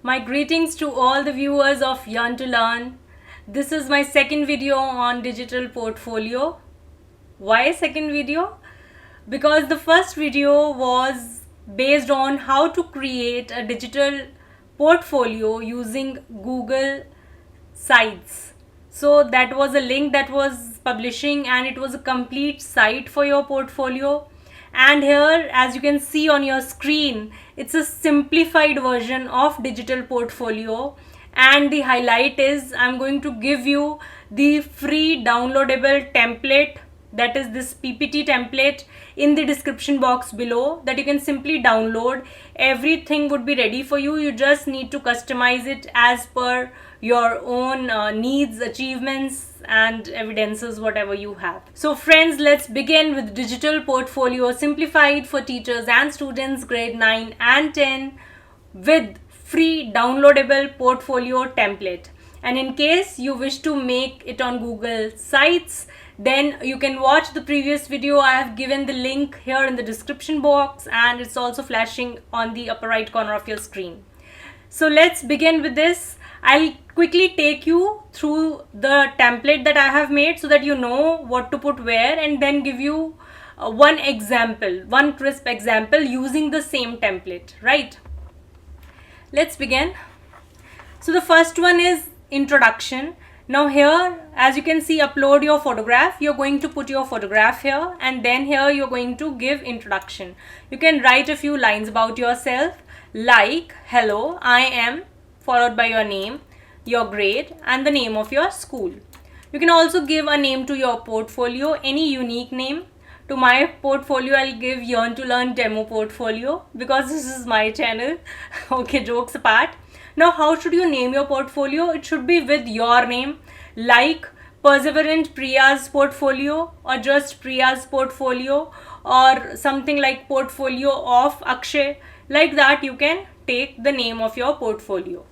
My greetings to all the viewers of Yearn to Learn. This is my second video on digital portfolio. Why second video? Because the first video was based on how to create a digital portfolio using Google Sites. So that was a link that was publishing, and it was a complete site for your portfolio. And here, as you can see on your screen, it's a simplified version of digital portfolio, and the highlight is I'm going to give you the free downloadable template, that is this PPT template, in the description box below, that you can simply download. Everything would be ready for you. You just need to customize it as per your own needs, achievements, and evidences, whatever you have. So friends, let's begin with digital portfolio simplified for teachers and students grade 9 and 10 with free downloadable portfolio template. And in case you wish to make it on Google Sites, then you can watch the previous video. I have given the link here in the description box, and it's also flashing on the upper right corner of your screen. So let's begin with this. I'll quickly take you through the template that I have made so that you know what to put where, and then give you one crisp example using the same template, right? Let's begin. So the first one is introduction. Now here, as you can see, upload your photograph. You're going to put your photograph here, and then here you're going to give introduction. You can write a few lines about yourself, like hello, I am, followed by your name, your grade, and the name of your school. You can also give a name to your portfolio, any unique name. To my portfolio, I'll give Yearn to Learn Demo Portfolio because this is my channel. Okay, jokes apart. Now, how should you name your portfolio? It should be with your name, like Perseverant Priya's portfolio, or just Priya's portfolio, or something like portfolio of Akshay. Like that, you can take the name of your portfolio.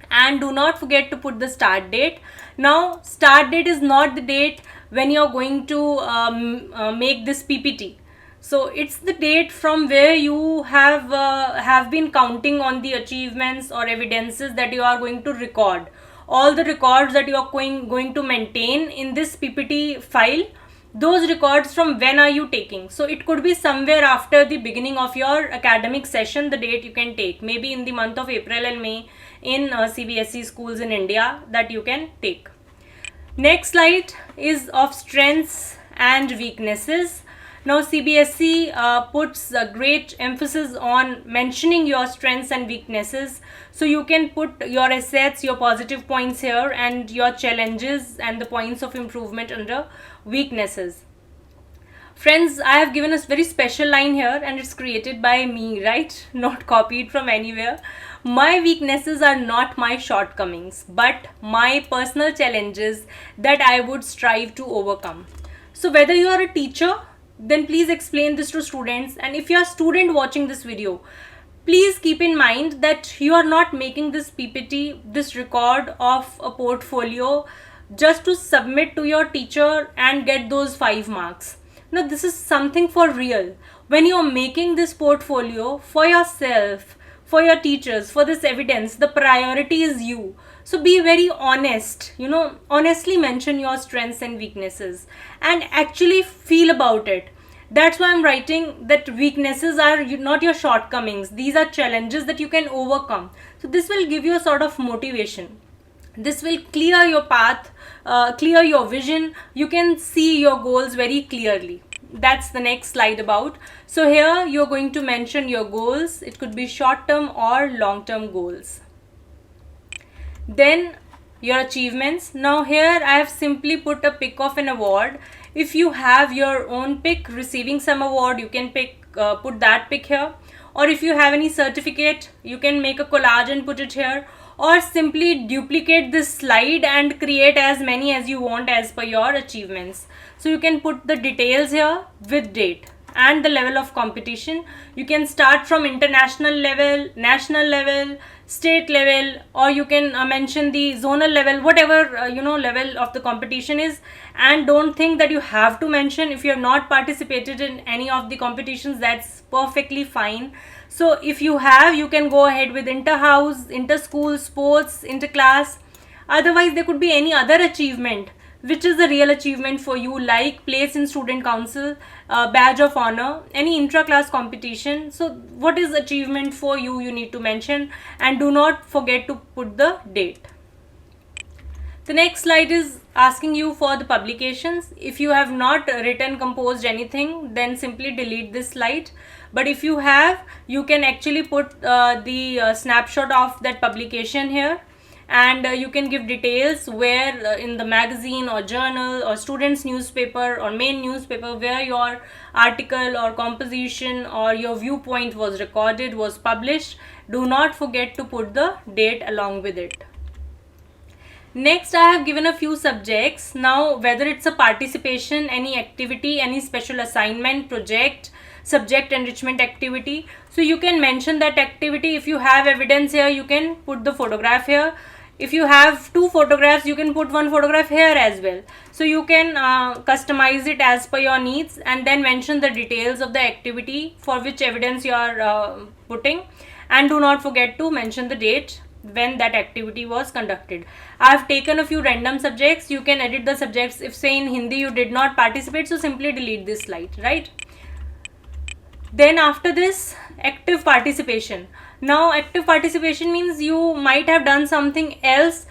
And do not forget to put the start date. Now, start date is not the date when you're going to make this PPT. So it's the date from where you have been counting on the achievements or evidences that you are going to record. All the records that you are going to maintain in this PPT file, those records from when are you taking. So it could be somewhere after the beginning of your academic session, the date you can take, maybe in the month of April and May in CBSE schools in India, that you can take. Next slide is of strengths and weaknesses. Now CBSE puts a great emphasis on mentioning your strengths and weaknesses. So you can put your assets, your positive points here, and your challenges and the points of improvement under weaknesses. Friends, I have given a very special line here, and it's created by me, right? Not copied from anywhere. My weaknesses are not my shortcomings, but my personal challenges that I would strive to overcome. So whether you are a teacher, then please explain this to students. And if you are a student watching this video, please keep in mind that you are not making this PPT, this record of a portfolio, just to submit to your teacher and get those 5 marks. No, this is something for real. When you are making this portfolio for yourself, for your teachers, for this evidence, the priority is you. So be very honest, honestly mention your strengths and weaknesses and actually feel about it. That's why I'm writing that weaknesses are not your shortcomings. These are challenges that you can overcome. So this will give you a sort of motivation. This will clear your path, clear your vision. You can see your goals very clearly. That's the next slide about. So here you're going to mention your goals. It could be short-term or long-term goals. Then your achievements. Now here I have simply put a pic of an award. If you have your own pic receiving some award, you can put that pic here. Or if you have any certificate, you can make a collage and put it here. Or simply duplicate this slide and create as many as you want as per your achievements. So you can put the details here with date and the level of competition. You can start from international level, national level, state level, or you can mention the zonal level, whatever level of the competition is. And don't think that you have to mention if you have not participated in any of the competitions. That's perfectly fine. So if you have, you can go ahead with inter-house, inter-school sports, inter-class. Otherwise, there could be any other achievement which is a real achievement for you, like place in student council, badge of honor, any intra-class competition. So what is achievement for you, you need to mention, and do not forget to put the date. The next slide is asking you for the publications. If you have not written, composed anything, then simply delete this slide. But if you have, you can actually put the snapshot of that publication here, and you can give details where in the magazine or journal or students newspaper or main newspaper where your article or composition or your viewpoint was recorded, was published. Do not forget to put the date along with it. Next, I have given a few subjects. Now, whether it's a participation, any activity, any special assignment, project, subject enrichment activity, so you can mention that activity. If you have evidence here, you can put the photograph here. If you have 2 photographs, you can put 1 photograph here as well. So you can customize it as per your needs, and then mention the details of the activity for which evidence you are putting, and do not forget to mention the date when that activity was conducted. I have taken a few random subjects. You can edit the subjects. If say in Hindi you did not participate, so simply delete this slide, right? Then after this, active participation. Now active participation means you might have done something else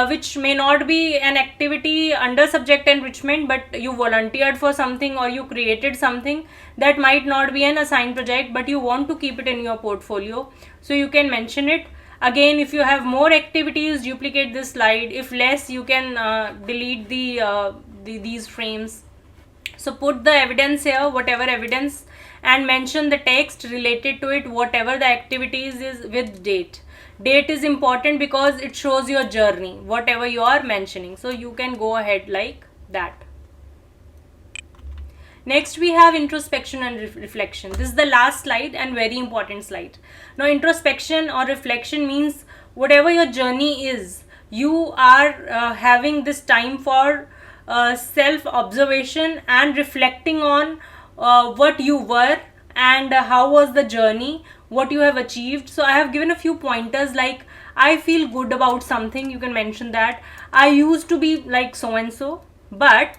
which may not be an activity under subject enrichment, but you volunteered for something or you created something that might not be an assigned project, but you want to keep it in your portfolio, so you can mention it. Again, if you have more activities, duplicate this slide. If less, you can delete these frames. So put the evidence here, whatever evidence, and mention the text related to it, whatever the activities is, with date. Date is important because it shows your journey, whatever you are mentioning. So you can go ahead like that. Next, we have introspection and reflection. This is the last slide and very important slide. Now, introspection or reflection means whatever your journey is, you are having this time for self-observation and reflecting on what you were and how was the journey, what you have achieved. So I have given a few pointers, like I feel good about something. You can mention that. I used to be like so and so, but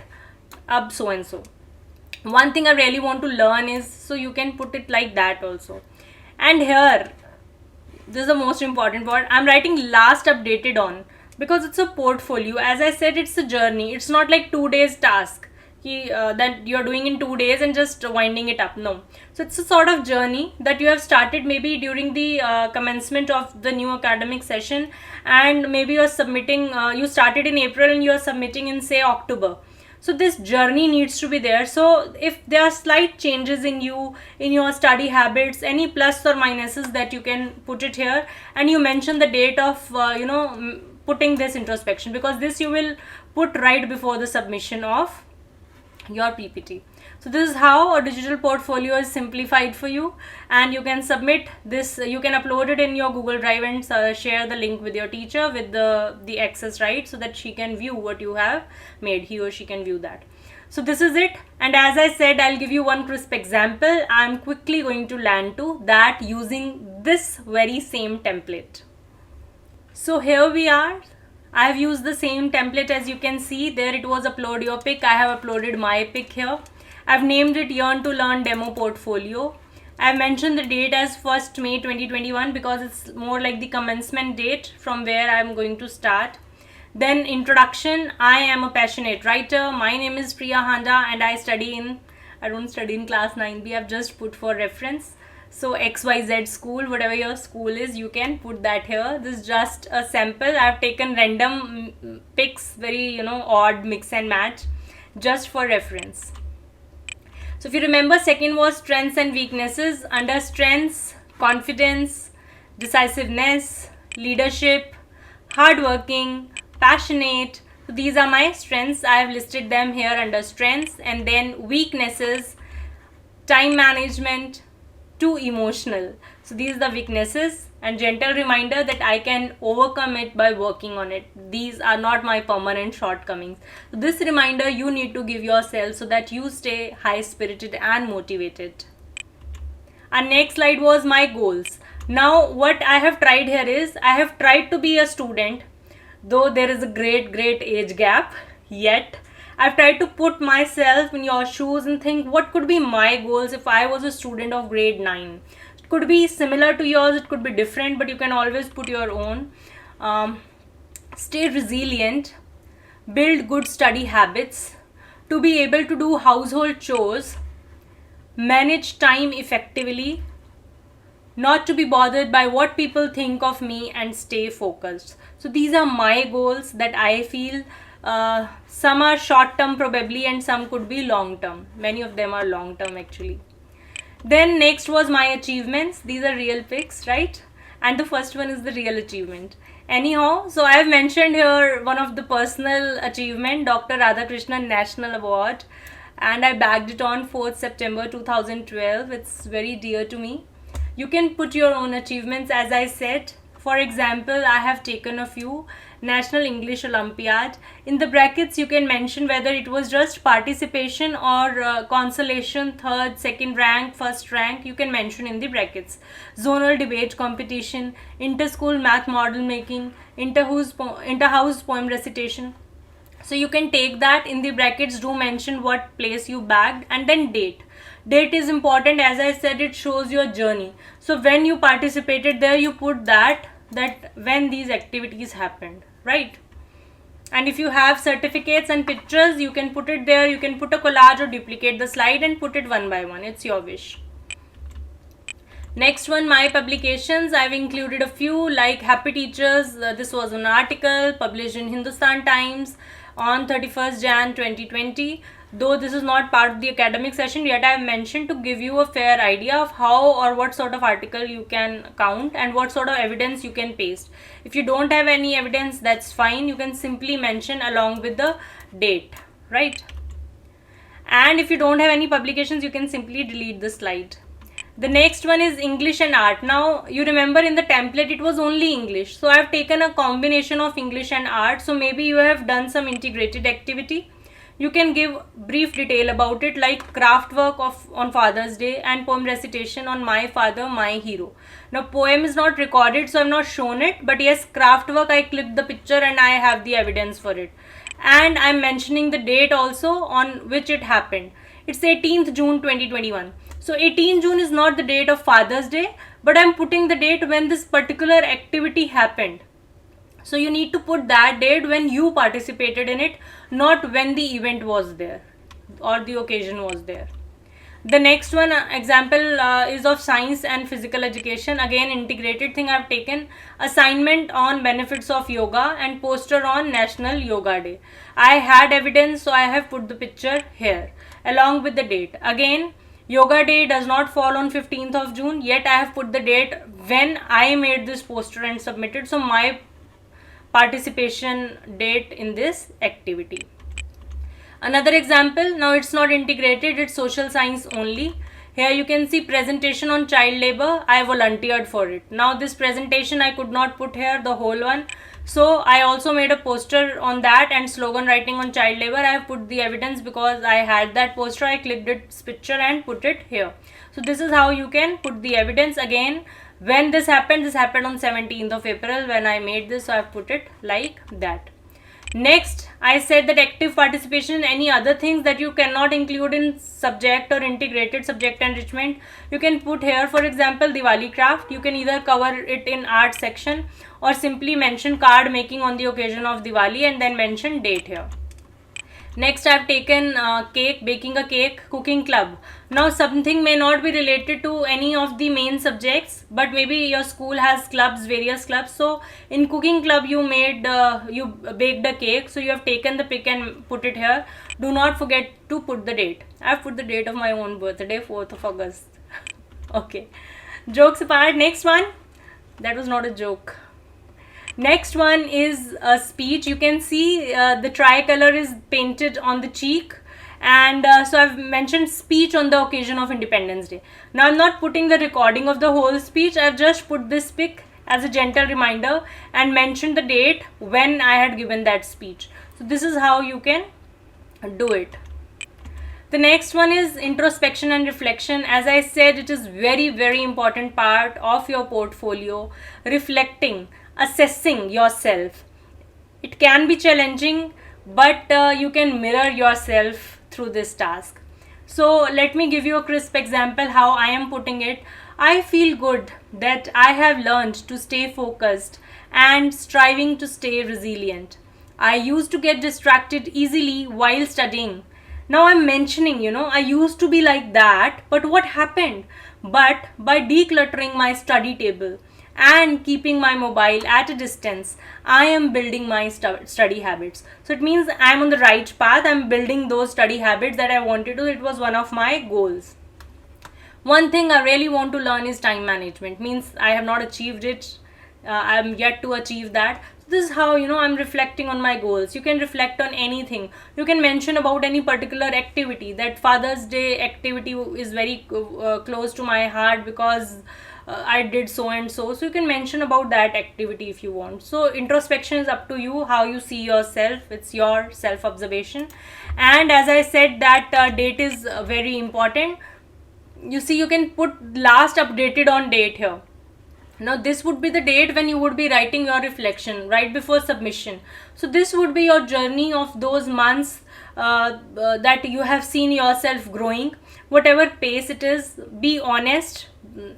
ab so and so. One thing I really want to learn is, so you can put it like that also. And here, this is the most important part. I'm writing last updated on, because it's a portfolio. As I said, it's a journey. It's not like 2 days task that you're doing in 2 days and just winding it up. No. So it's a sort of journey that you have started maybe during the commencement of the new academic session, and maybe you're submitting, you started in April and you're submitting in say October. So this journey needs to be there. So if there are slight changes in you, in your study habits, any plus or minuses, that you can put it here, and you mention the date of putting this introspection, because this you will put right before the submission of your PPT. So this is how a digital portfolio is simplified for you, and you can submit this. You can upload it in your Google Drive and share the link with your teacher with the access, right, so that she can view what you have made. He or she can view that. So this is it, and as I said, I'll give you one crisp example. I'm quickly going to land to that using this very same template. So here we are. I have used the same template. As you can see there, it was upload your pic. I have uploaded my pic here. I've named it Yearn to Learn Demo Portfolio. I've mentioned the date as 1st May 2021 because it's more like the commencement date from where I'm going to start. Then introduction. I am a passionate writer. My name is Priya Handa and I don't study in class 9B. I've just put for reference. So XYZ school, whatever your school is, you can put that here. This is just a sample. I've taken random pics, very odd mix and match, just for reference. So if you remember, second was strengths and weaknesses. Under strengths, confidence, decisiveness, leadership, hardworking, passionate. So these are my strengths. I have listed them here under strengths. And then weaknesses, time management, too emotional. So these are the weaknesses. and gentle reminder that I can overcome it by working on it. These are not my permanent shortcomings. So this reminder you need to give yourself so that you stay high spirited and motivated. Our next slide was my goals. Now what I have tried here is, I have tried to be a student, though there is a great age gap, yet I've tried to put myself in your shoes and think what could be my goals if I was a student of grade 9. It could be similar to yours, it could be different, but you can always put your own. Stay resilient, build good study habits, to be able to do household chores, manage time effectively, not to be bothered by what people think of me, and stay focused. So these are my goals that I feel some are short term probably and some could be long term. Many of them are long term actually. Then next was my achievements. These are real pics, right? And the first one is the real achievement. Anyhow, so I have mentioned here one of the personal achievement, Dr. Radhakrishnan National Award, and I bagged it on 4th September 2012. It's very dear to me. You can put your own achievements, as I said. For example, I have taken a few. National English Olympiad. In the brackets, you can mention whether it was just participation or consolation, third, second rank, first rank. You can mention in the brackets. Zonal debate competition, inter-school math model making, inter-house poem recitation. So you can take that in the brackets. Do mention what place you bagged, and then date. Date is important. As I said, it shows your journey. So when you participated there, you put that when these activities happened, right? And if you have certificates and pictures, you can put it there. You can put a collage or duplicate the slide and put it one by one. It's your wish. Next one, my publications. I've included a few like Happy Teachers. This was an article published in Hindustan Times on 31st Jan 2020. Though this is not part of the academic session, yet I have mentioned to give you a fair idea of how or what sort of article you can count and what sort of evidence you can paste. If you don't have any evidence, that's fine. You can simply mention along with the date, right? And if you don't have any publications, you can simply delete the slide. The next one is English and art. Now you remember in the template it was only English, so I have taken a combination of English and art. So maybe you have done some integrated activity. You can give brief detail about it, like craft work on Father's Day and poem recitation on My Father, My Hero. Now poem is not recorded, so I have not shown it, but yes, craft work, I clicked the picture and I have the evidence for it. And I am mentioning the date also on which it happened. It's 18th June 2021. So 18 June is not the date of Father's Day, but I am putting the date when this particular activity happened. So you need to put that date when you participated in it, not when the event was there or the occasion was there. The next one example is of science and physical education. Again, integrated thing. I have taken assignment on benefits of yoga and poster on National Yoga Day. I had evidence, so I have put the picture here along with the date. Again, Yoga Day does not fall on 15th of June, yet I have put the date when I made this poster and submitted. So my participation date in this activity. Another example, now it's not integrated, it's social science only. Here you can see presentation on child labor. I volunteered for it. Now this presentation I could not put here, the whole one. So I also made a poster on that and slogan writing on child labor. I have put the evidence because I had that poster. I clicked its picture and put it here. So this is how you can put the evidence. Again, when this happened on 17th of April when I made this, so I have put it like that. Next, I said that active participation in any other things that you cannot include in subject or integrated subject enrichment, you can put here. For example, Diwali craft, you can either cover it in art section or simply mention card making on the occasion of Diwali and then mention date here. Next, I have taken cake, baking a cake, cooking club. Now something may not be related to any of the main subjects, but maybe your school has clubs, various clubs. So in cooking club you made, you baked a cake. So you have taken the pic and put it here. Do not forget to put the date. I have put the date of my own birthday, 4th of August. Okay. Jokes apart, next one. That was not a joke. Next one is a speech. You can see the tricolor is painted on the cheek, and so I've mentioned speech on the occasion of Independence Day. Now I'm not putting the recording of the whole speech, I've just put this pic as a gentle reminder and mention the date when I had given that speech. So this is how you can do it. The next one is introspection and reflection. As I said, it is very important part of your portfolio. Reflecting, assessing yourself. It can be challenging, but you can mirror yourself through this task. So let me give you a crisp example how I am putting it. I feel good that I have learned to stay focused and striving to stay resilient. I used to get distracted easily while studying. Now I'm mentioning, I used to be like that, but what happened? But by decluttering my study table and keeping my mobile at a distance, I am building my study habits. So it means I'm on the right path. I'm building those study habits that I wanted to. It was one of my goals. One thing I really want to learn is time management. Means I have not achieved it. I'm yet to achieve that. This is how I'm reflecting on my goals. You can reflect on anything. You can mention about any particular activity. That Father's Day activity is very close to my heart because I did so and so. So you can mention about that activity if you want. So introspection is up to you, how you see yourself. It's your self observation. And as I said, that date is very important. You see, you can put last updated on date here. Now this would be the date when you would be writing your reflection right before submission. So this would be your journey of those months that you have seen yourself growing. Whatever pace it is, be honest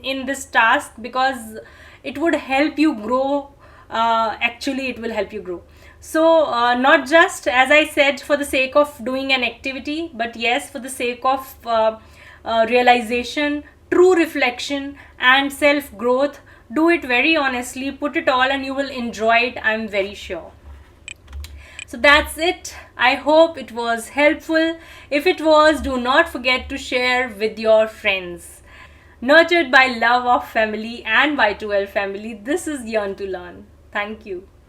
in this task because it would help you grow. Actually, it will help you grow. So not just, as I said, for the sake of doing an activity, but yes, for the sake of realization, true reflection and self growth. Do it very honestly, put it all, and you will enjoy it, I'm very sure. So that's it. I hope it was helpful. If it was, do not forget to share with your friends. Nurtured by love of family and Y2L family, this is Yearn to Learn. Thank you.